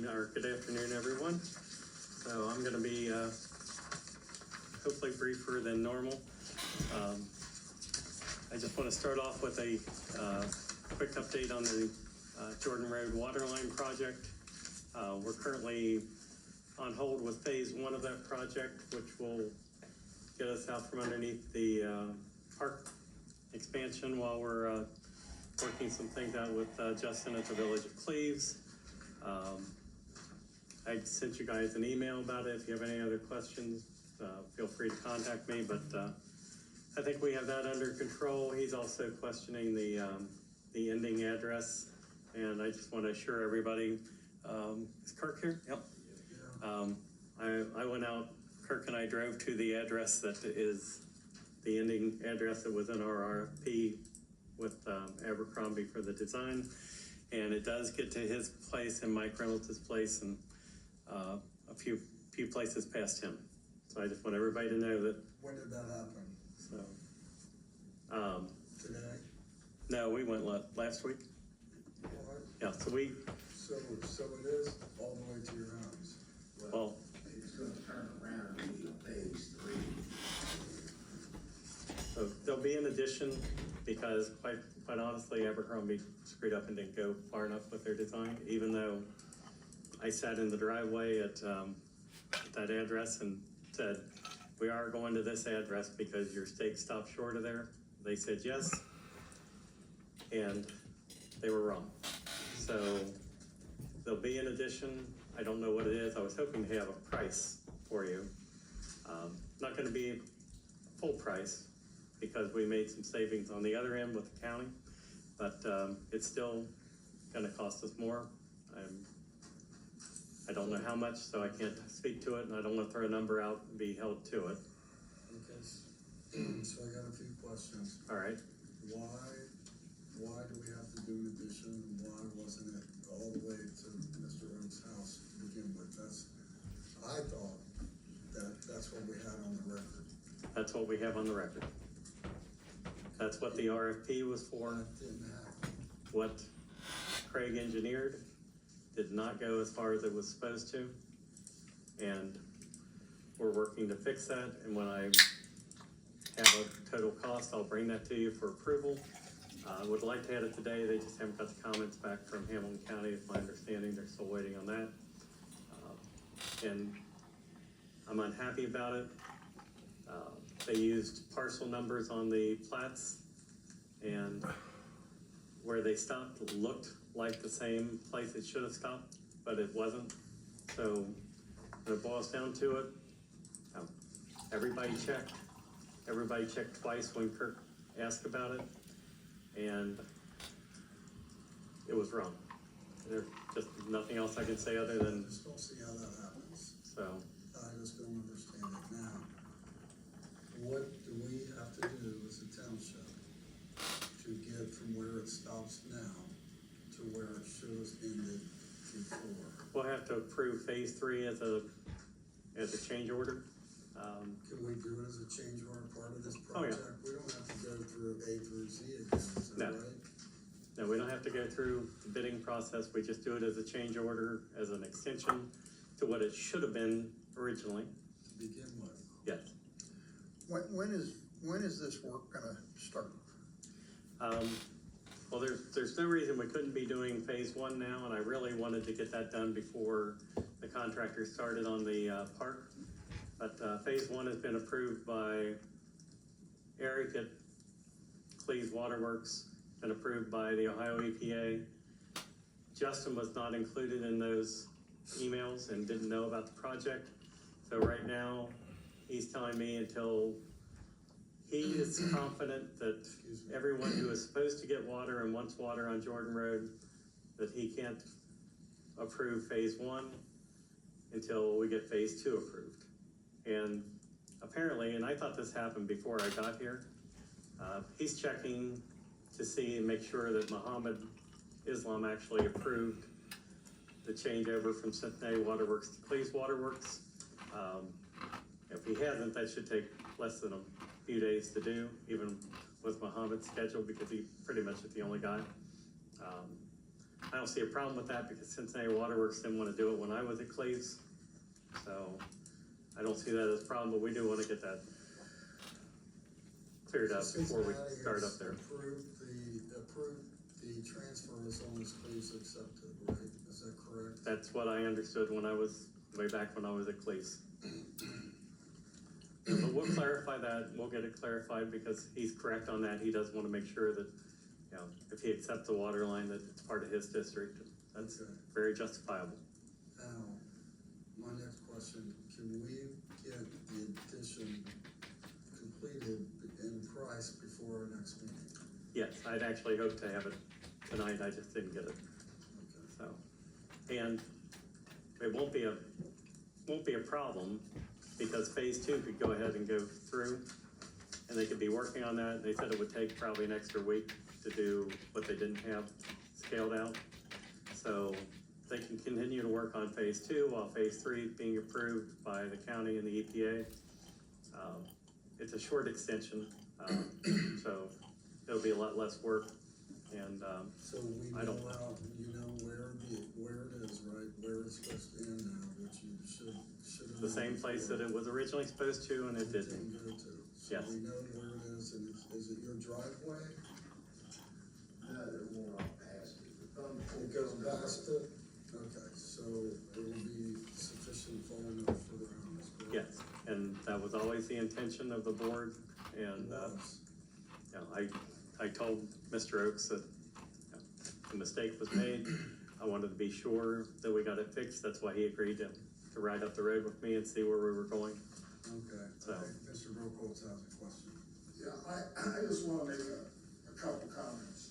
evening or good afternoon, everyone. So I'm going to be hopefully briefer than normal. I just want to start off with a quick update on the Jordan Road Waterline project. We're currently on hold with phase one of that project, which will get us out from underneath the park expansion while we're working some things out with Justin at the Village of Cleves. I sent you guys an email about it. If you have any other questions, feel free to contact me, but I think we have that under control. He's also questioning the ending address, and I just want to assure everybody, is Kirk here? Yep. I went out, Kirk and I drove to the address that is the ending address that was in our RFP with Abercrombie for the design, and it does get to his place and Mike Reynolds' place and a few places past him. So I just want everybody to know that. When did that happen? So, today? No, we went last week. What? Yeah, so we. So it is all the way to your house. Well, it's going to turn around and be phase 3. So there'll be an addition because quite honestly, Abercrombie screwed up and didn't go far enough with their design, even though I sat in the driveway at that address and said, we are going to this address because your stake stopped short of there. They said yes, and they were wrong. So there'll be an addition. I don't know what it is. I was hoping to have a price for you. Not going to be full price because we made some savings on the other end with the county, but it's still going to cost us more. I don't know how much, so I can't speak to it, and I don't want to throw a number out and be held to it. Okay, so I got a few questions. All right. Why do we have to do an addition, and why wasn't it all the way to Mr. Rhodes' house to begin with? I thought that's what we had on the record. That's what we have on the record. That's what the RFP was for. That didn't happen. What Craig engineered did not go as far as it was supposed to, and we're working to fix that. And when I have a total cost, I'll bring that to you for approval. I would like to have it today. They just haven't got the comments back from Hamilton County. It's my understanding they're still waiting on that, and I'm unhappy about it. They used parcel numbers on the plats, and where they stopped looked like the same place it should have stopped, but it wasn't. So when it boils down to it, everybody checked. Everybody checked twice when Kirk asked about it, and it was wrong. There's just nothing else I can say other than. I just don't see how that happens. So. I just don't understand it now. What do we have to do as a township to get from where it stops now to where it should have ended before? We'll have to approve phase 3 as a change order. Can we do it as a change order part of this Oh, yeah. project? We don't have to go through A through Z again, is that No. right? No, we don't have to go through the bidding process. We just do it as a change order, as an extension to what it should have been originally. To begin with. Yes. When is this work gonna start? Well, there's no reason we couldn't be doing phase 1 now, and I really wanted to get that done before the contractor started on the park. But phase 1 has been approved by Eric at Cleves Waterworks, been approved by the Ohio EPA. Justin was not included in those emails and didn't know about the project. So right now, he's telling me until he is confident that everyone who is supposed to get water and wants water on Jordan Road, that he can't approve phase 1 until we get phase 2 approved. And apparently, and I thought this happened before I got here, he's checking to see and make sure that Muhammad Islam actually approved the changeover from Cincinnati Waterworks to Cleves Waterworks. If he hasn't, that should take less than a few days to do, even with Muhammad's schedule, because he pretty much is the only guy. I don't see a problem with that because Cincinnati Waterworks didn't want to do it when I was at Cleves. So I don't see that as a problem, but we do want to get that cleared up before we start up there. Approved the transfers on this Cleves accepted, right? Is that correct? That's what I understood when I was, way back when I was at Cleves. But we'll clarify that, we'll get it clarified because he's correct on that. He does want to make sure that, you know, if he accepts the water line, that it's part of his district. That's Okay. very justifiable. Now, my next question, can we get the addition completed in price before our next meeting? Yes, I'd actually hoped to have it tonight, I just didn't get it, Okay. so. And it won't be a problem because phase 2 could go ahead and go through and they could be working on that. They said it would take probably an extra week to do what they didn't have scaled out. So they can continue to work on phase 2 while phase 3 is being approved by the county and the EPA. It's a short extension, so it'll be a lot less work. And So we I know don't- out, you know where it is, right, where it's supposed to end now, which you should have. the same place that it was originally supposed to and it didn't. Go to. So Yes. we know where it is, and is it your driveway? No, they're more off past it. It goes past it? Okay, so it will be sufficient far enough for the homes, correct? Yes, and that was always the intention of the board, and, Was. you know, I told Mr. Oakes that, you know, the mistake was made. I wanted to be sure that we got it fixed, that's why he agreed to ride up the road with me and see where we were going. Okay, So- I think Mr. Brokoltz has a question. Yeah, I just wanna make a couple comments.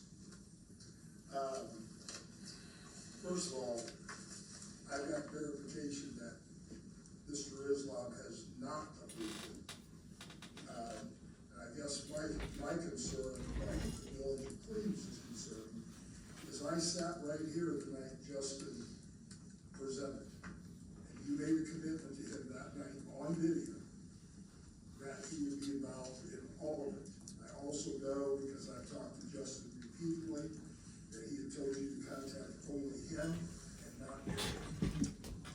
First of all, I got verification that Mr. Islam has not approved it. And I guess my concern, like the village of Cleves is concerned, is I sat right here the night Justin presented. And you made a commitment to him that night on video that he would be involved in all of it. I also know, because I've talked to Justin repeatedly, that he had told you to contact only him and not me.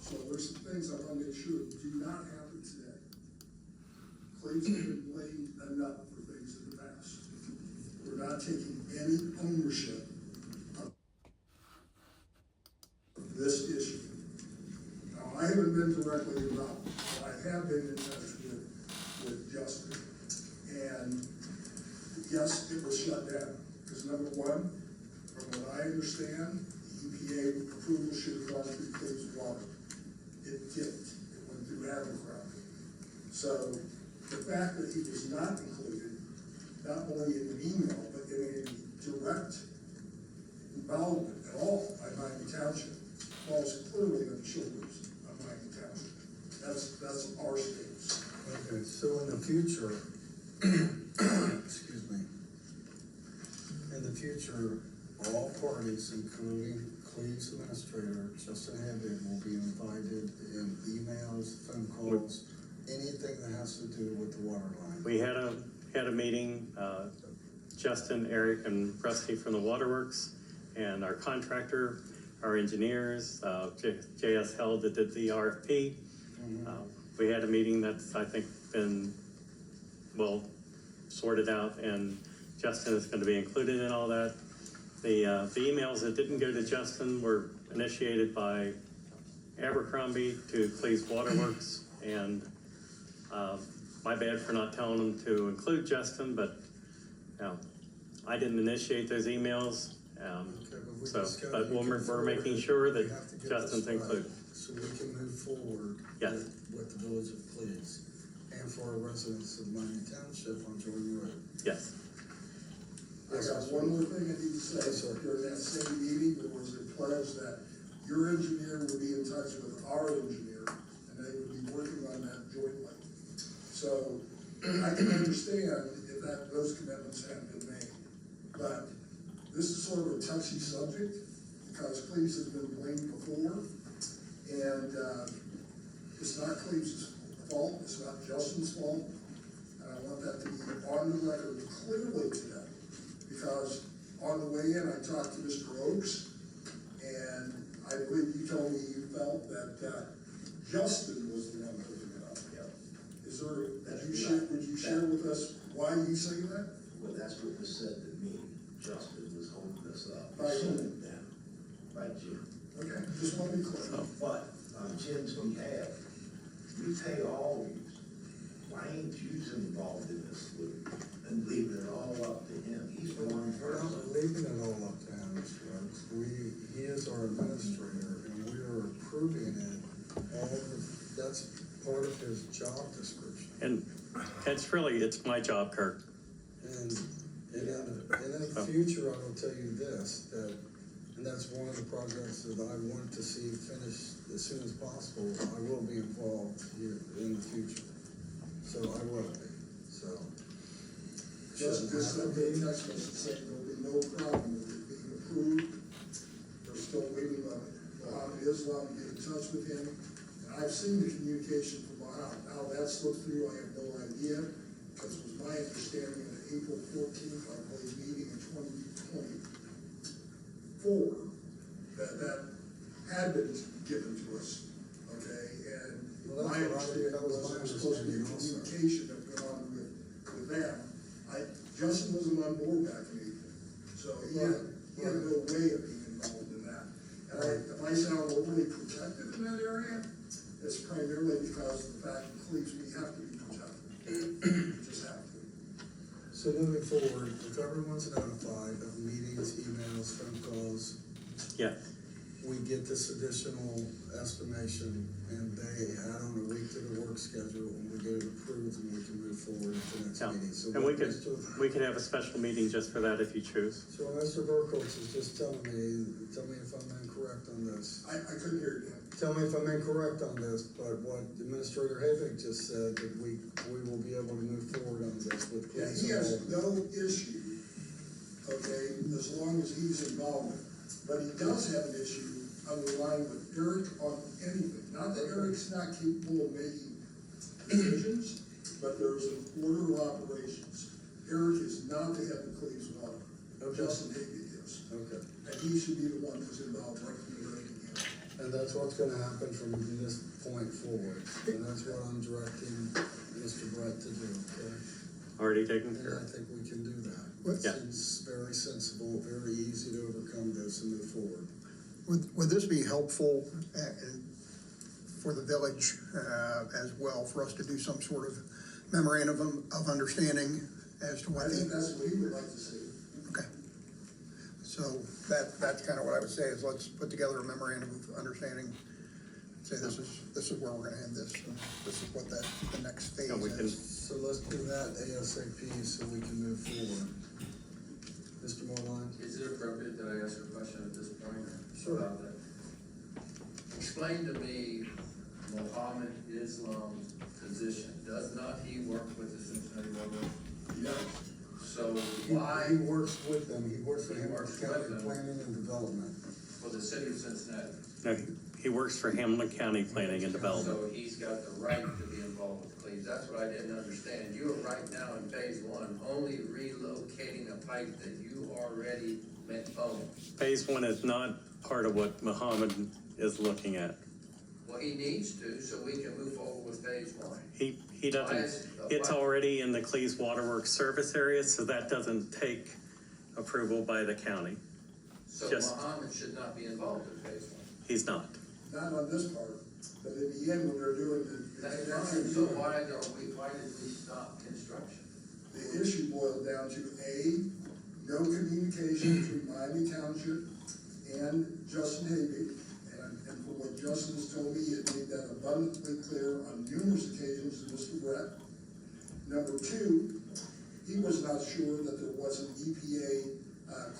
So there's some things I wanna make sure do not happen today. Cleve's been blamed enough for things in the past. We're not taking any ownership of this issue. Now, I haven't been directly involved, but I have been in touch with Justin. And yes, it was shut down, because number one, from what I understand, the EPA approval should have gone through Cleve's water. It didn't, it went through Abercrombie. So the fact that he was not included, not only in an email, but in a direct involvement at all by Miami Township, falls clearly on the shoulders of Miami Township. That's our stance. Okay, so in the future, excuse me, in the future, all parties, including Cleve's administrator, Justin Hamden, will be invited in emails, phone calls, anything that has to do with the water line. We had a meeting, Justin, Eric, and Rusty from the Waterworks, and our contractor, our engineers, JS Held that did the RFP. We had a meeting that's, I think, been well sorted out, and Justin is going to be included in all that. The emails that didn't go to Justin were initiated by Abercrombie to Cleve's Waterworks, and my bad for not telling them to include Justin, but I didn't initiate those emails. But we're making sure that Justin's included. So we can move forward Yes. with the village of Cleves and for our residents of Miami Township on Jordan Road. Yes. I got one more thing I need to say. Yes, sir. During that same meeting, there was a pledge that your engineer would be in touch with our engineer, and they would be working on that jointly. So I can understand if those commitments haven't been made, but this is sort of a touchy subject, because Cleves has been blamed before, and it's not Cleves' fault, it's not Justin's fault, and I want that to be on the record clearly today, because on the way in, I talked to Mr. Oakes, And I believe you told me you felt that, Justin was the one putting it up. Is there, would you share with us why you say that? Well, that's what was said to me. Justin was holding us up. By whom? By Jim. Okay, just want to be clear. But on Jim's behalf, we pay all these. Why ain't you involved in this, Luke? And leaving it all up to him? He's the one We're first. not leaving it all up to him, Mr. Rhodes. He is our administrator, and we are approving it. That's part of his job description. And it's my job, Kirk. And in the future, I will tell you this, and that's one of the projects that I want to see finished as soon as possible. I will be involved here in the future. So I will be, so. Just sent me a text message saying there'll be no problem with it being approved. They're still waiting on Mohammed Islam to get in touch with him. And I've seen the communication from Mohammed. How that slipped through, I have no idea, because it was my understanding at the April 14th, I believe, meeting in 2024, that had been given to us, okay? And Well, my that's what understanding that was was my there was supposed to be a understanding also. communication that went on with them. Justin wasn't on board back in April, so he had no way of being involved in that. And if I sound overly protected in that area, it's primarily because of the fact that police, we have to be protected. We just have to. So moving forward, if everyone's notified of meetings, emails, phone calls, Yeah, we get this additional estimation and they add on a week to the work schedule and we get it approved and we can move forward to the next yeah. meeting. So And what we could have a special meeting just for that if you choose. So Mr. Burkholz is just telling me if I'm incorrect on this. I couldn't hear you. Tell me if I'm incorrect on this, but what Administrator Havik just said, that we will be able to move forward on this with Yeah, police he has involvement. no issue, okay, as long as he's involved. But he does have an issue underlying with Eric on anything. Not that Eric's not capable of making decisions, but there's an order of operations. Eric is not the head of Cleve's Water. Okay. Justin Havey is. Okay, And he should be the one who's involved right from the very beginning. and that's what's gonna happen from this point forward, and that's what I'm directing Mr. Brett to do, okay? Already taken And care I of. think we can do that. Yeah. Seems very sensible, very easy to overcome this and move forward. Would this be helpful for the village as well, for us to do some sort of memorandum of understanding as to I what think the, that's what he would like to see. okay. So that's kind of what I would say, is let's put together a memorandum of understanding. Say this is where we're gonna end this, and this is what the next phase Yeah, we can- is. So let's do that ASAP so we can move forward. Mr. Waterline? Is it appropriate that I ask a question at this point? Sure. About that? Explain to me Mohammed Islam's position. Does not he work with the Cincinnati Railroad? He does. So He why works with them, he works for He Hamilton works County with them. Planning and Development. for the city of Cincinnati? No, he works for Hamilton County Planning and Development. So he's got the right to be involved with Cleves. That's what I didn't understand. You are right now in phase one, only relocating a pipe that you already own. Phase one is not part of what Mohammed is looking at. Well, he needs to, so we can move forward with phase one. He doesn't, it's already in the Cleves Waterworks service area, so that doesn't take approval by the county. So Just- Mohammed should not be involved in phase one. He's not. Not on this part, but in the end, when they're doing the That's connection, fine, so why did we stop construction? the issue boiled down to A, no communication between Miami Township and Justin Havey. And from what Justin has told me, he had made that abundantly clear on numerous occasions to Mr. Brett. Number two, he was not sure that there was an EPA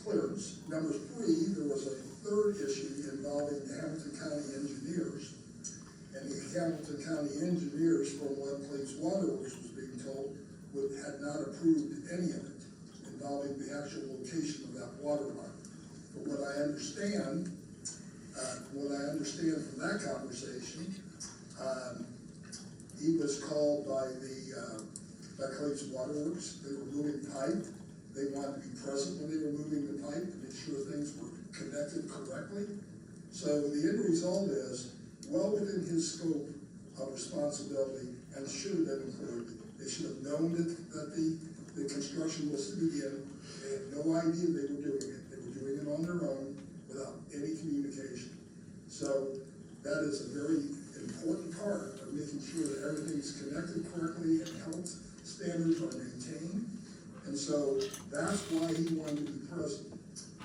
clearance. Number three, there was a third issue involving the Hamilton County engineers. And the Hamilton County engineers, from what Cleves Waterworks was being told, had not approved any of it involving the actual location of that water line. But what I understand from that conversation, he was called by Cleves Waterworks. They were moving pipe. They wanted to be present when they were moving the pipe to make sure things were connected correctly. So the end result is well within his scope of responsibility and should have been included. They should have known that the construction was to begin. They had no idea they were doing it. They were doing it on their own without any communication. So that is a very important part of making sure that everything's connected correctly and health standards are maintained. And so that's why he wanted to be present.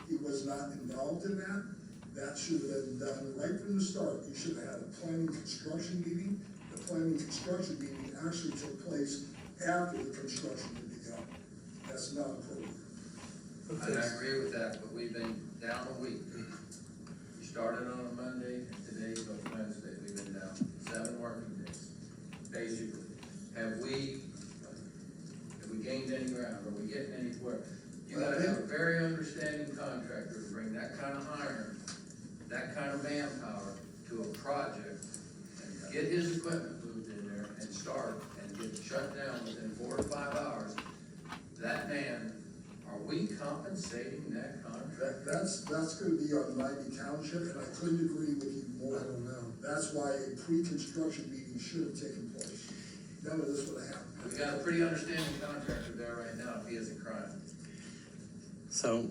He was not involved in that. That should have been done right from the start. You should have had a planning construction meeting. The planning construction meeting actually took place after the construction had begun. That's not appropriate. And I agree with that, but we've been down a week. We started on a Monday, today's a Wednesday, we've been down 7 working days. Basically, have we gained any ground? Are we getting anywhere? You gotta have a very understanding contractor to bring that kind of iron, that kind of manpower to a project and get his equipment moved in there and start and get it shut down within 4 to 5 hours. That man, are we compensating that contract? That's gonna be on Miami Township, and I couldn't agree with you more. I don't know. That's why a pre-construction meeting should have taken place. None of this would have happened. We got a pretty understanding contractor there right now, if he isn't crying. So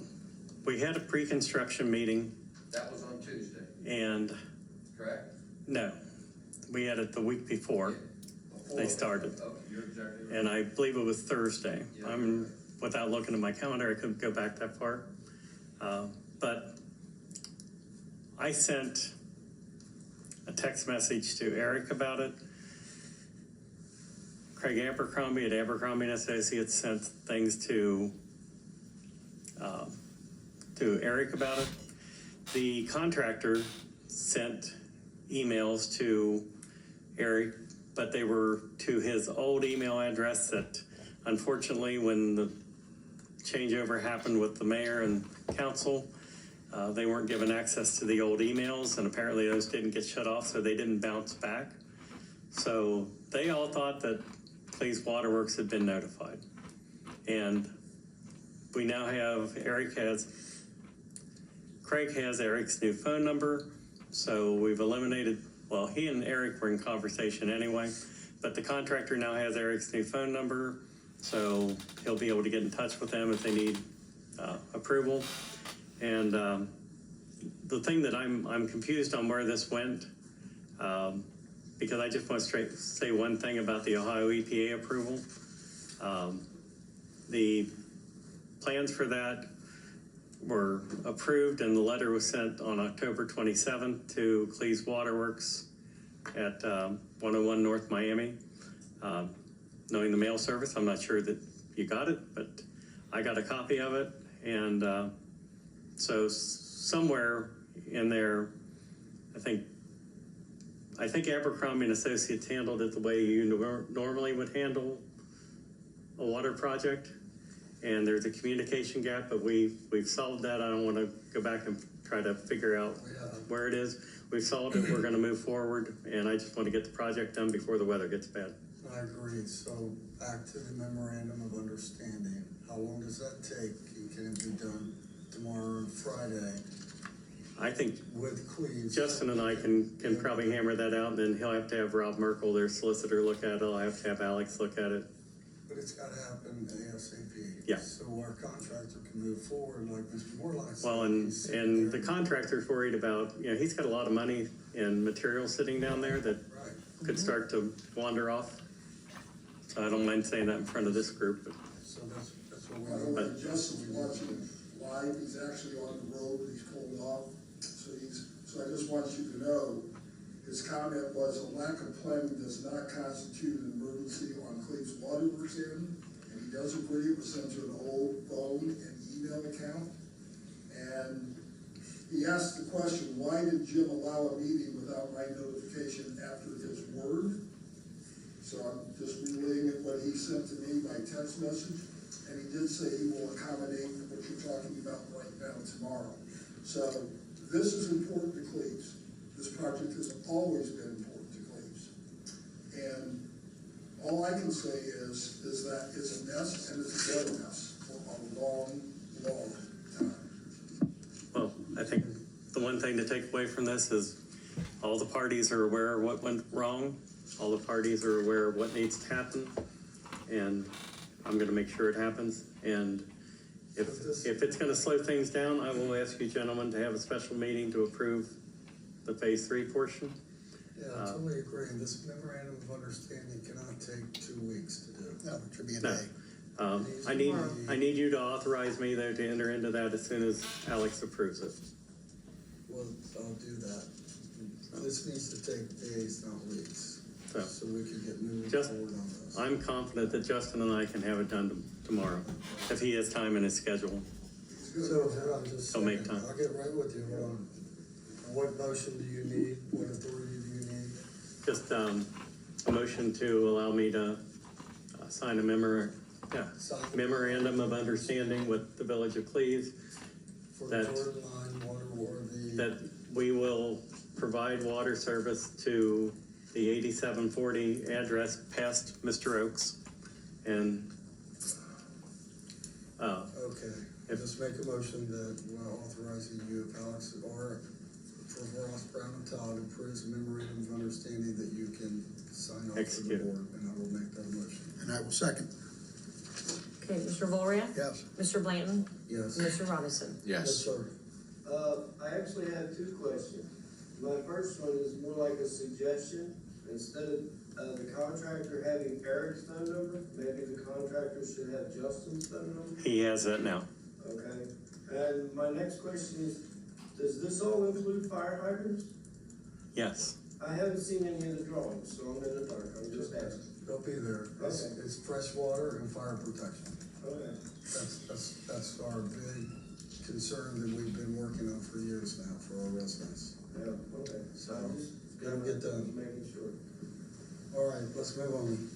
we had a pre-construction meeting That was on Tuesday, and correct? no, we had it the week before. They started. Okay, you're exactly right. And I believe it was Thursday. Yeah. Without looking at my calendar, I couldn't go back that far. But I sent a text message to Eric about it. Craig Abercrombie at Abercrombie & Associates sent things to Eric about it. The contractor sent emails to Eric, but they were to his old email address that unfortunately when the changeover happened with the mayor and council, they weren't given access to the old emails, and apparently those didn't get shut off, so they didn't bounce back. So they all thought that Cleves Waterworks had been notified. And we now have, Craig has Eric's new phone number, so we've eliminated, well, he and Eric were in conversation anyway, but the contractor now has Eric's new phone number, so he'll be able to get in touch with them if they need approval. And the thing that I'm confused on where this went, because I just want to say one thing about the Ohio EPA approval. The plans for that were approved and the letter was sent on October 27th to Cleves Waterworks at 101 North Miami. Knowing the mail service, I'm not sure that you got it, but I got a copy of it. And so somewhere in there, I think Abercrombie & Associates handled it the way you normally would handle a water project. And there's a communication gap, but we've solved that. I don't want to go back and try to figure out where it is. We've solved it. We're going to move forward, and I just want to get the project done before the weather gets bad. I agree. So back to the memorandum of understanding. How long does that take? Can it be done tomorrow and Friday I think with Cleves? Justin and I can probably hammer that out, and then he'll have to have Rob Merkel, their solicitor, look at it. I'll have to have Alex look at it. But it's gotta happen ASAP. Yeah. So our contractor can move forward like Mr. Waterline said. Well, and He's sitting the there. contractor's worried about, he's got a lot of money and material sitting down there that Right. could start to wander off. So I don't mind saying that in front of this group, but So that's what By the we. way, Justin's watching it live, he's actually on the road, he's pulled off, so I just want you to know, his comment was, a lack of planning does not constitute an emergency on Cleves Waterworks end, and he does agree it was sent to an old phone and email account. And he asked the question, why did Jim allow a meeting without my notification after his word? So I'm just relaying what he sent to me by text message, and he did say he will accommodate what you're talking about right now tomorrow. So this is important to Cleves. This project has always been important to Cleves. And all I can say is that it's a mess and it's a better mess for a long, long time. well, I think the one thing to take away from this is all the parties are aware of what went wrong. All the parties are aware of what needs to happen. And I'm gonna make sure it happens. And if it's gonna slow things down, I will ask you gentlemen to have a special meeting to approve the phase 3 portion. Yeah, I totally agree. This memorandum of understanding cannot take 2 weeks to do. No, it should be a No. day. I need you to authorize me though to enter into that as soon as Alex approves it. Well, I'll do that. This needs to take days, not weeks, So, so we can get moving Just- forward on this. I'm confident that Justin and I can have it done tomorrow, if he has time in his schedule. So, hold on just a He'll make second. time. I'll get right with you, hold on. What motion do you need? What authority do you need? Just, a motion to allow me to sign a memorandum of understanding with the Village of Cleves For the that- Jordan Line water or the. that we will provide water service to the 8740 address past Mr. Oaks. And, Okay, If- just make a motion that we're authorizing you, if Alex, or for Ross Brown and Todd approves a memorandum of understanding that you can sign off for the Execute. board, and I will make that motion. And I will second. Okay, Mr. Volria? Yes. Mr. Blanton? Yes. Mr. Robinson? Yes, sir. I actually have 2 questions. My first one is more like a suggestion. Instead of the contractor having Eric's phone number, maybe the contractor should have Justin's phone number, he has that now. okay? And my next question is, does this all include fire hydrants? Yes. I haven't seen any of the drawings, so I'm in the dark, I'm just asking. They'll be there. It's, Okay. it's fresh water and fire protection. Okay. That's our big concern that we've been working on for years now for our residents. Yeah, okay. So, I'm just gotta get done. making sure. All right, let's move on.